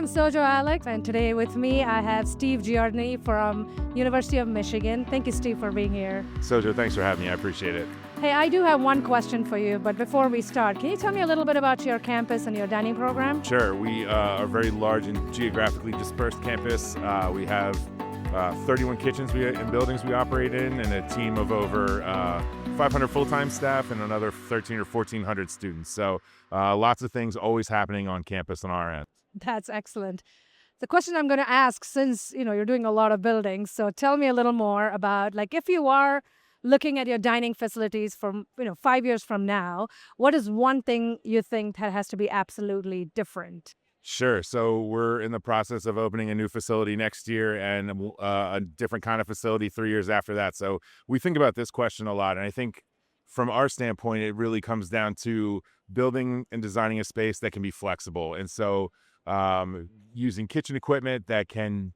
I'm Sojo Alex, and today with me I have Steve Giardini from University of Michigan. Thank you, Steve, for being here. Sojo, thanks for having me. I appreciate it. Hey, I do have one question for you, but before we start, can you tell me a little bit about your campus and your dining program? Sure. We are a very large and geographically dispersed campus. We have 31 kitchens and buildings we operate in, and a team of over 500 full-time staff and another 13 or 1,400 students. So lots of things always happening on campus on our end. That's excellent. The question I'm going to ask, since you're doing a lot of buildings, so tell me a little more about, like, if you are looking at your dining facilities from 5 years from now, what is one thing you think that has to be absolutely different? Sure. So we're in the process of opening a new facility next year and a different kind of facility 3 years after that. So we think about this question a lot. And I think from our standpoint, it really comes down to building and designing a space that can be flexible. And so using kitchen equipment that can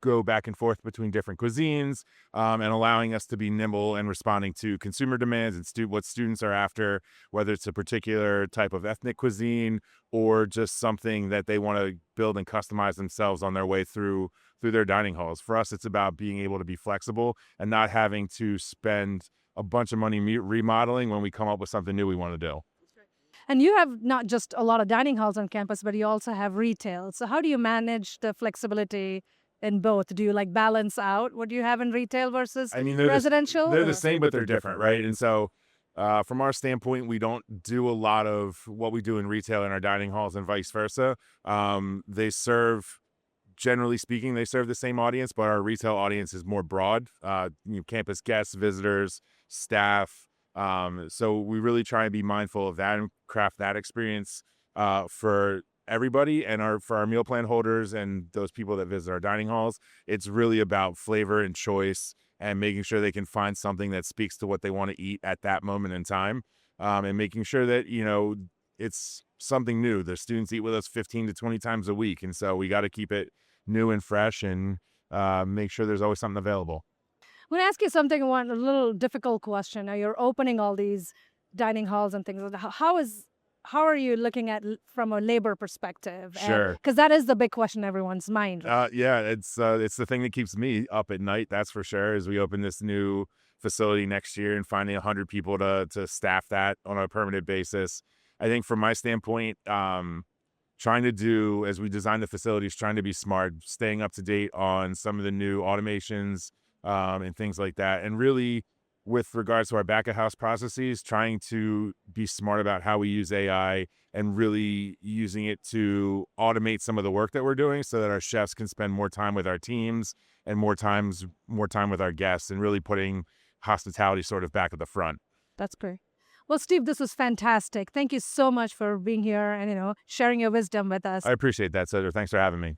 go back and forth between different cuisines, and allowing us to be nimble and responding to consumer demands and what students are after, whether it's a particular type of ethnic cuisine or just something that they want to build and customize themselves on their way through their dining halls. For us, it's about being able to be flexible and not having to spend a bunch of money remodeling when we come up with something new we want to do. And you have not just a lot of dining halls on campus, but you also have retail. So how do you manage the flexibility in both? Do you balance out what you have in retail versus residential? They're the same, but they're different, right? And so from our standpoint, we don't do a lot of what we do in retail in our dining halls and vice versa. Generally speaking, they serve the same audience, but our retail audience is more broad, campus guests, visitors, staff. So we really try and be mindful of that and craft that experience for everybody, and for our meal plan holders and those people that visit our dining halls. It's really about flavor and choice and making sure they can find something that speaks to what they want to eat at that moment in time, and making sure that it's something new. The students eat with us 15 to 20 times a week, and so we got to keep it new and fresh and make sure there's always something available. I'm going to ask you a little difficult question. Now, you're opening all these dining halls and things. How are you looking at from a labor perspective? Sure. Because that is the big question in everyone's mind. Yeah, it's the thing that keeps me up at night, that's for sure, as we open this new facility next year and finding 100 people to staff that on a permanent basis. I think from my standpoint, trying to do, as we design the facilities, trying to be smart, staying up to date on some of the new automations and things like that. And really, with regards to our back of house processes, trying to be smart about how we use AI and really using it to automate some of the work that we're doing so that our chefs can spend more time with our teams and more time with our guests, and really putting hospitality sort of back at the front. That's great. Well, Steve, this was fantastic. Thank you so much for being here and sharing your wisdom with us. I appreciate that, Sojo. Thanks for having me.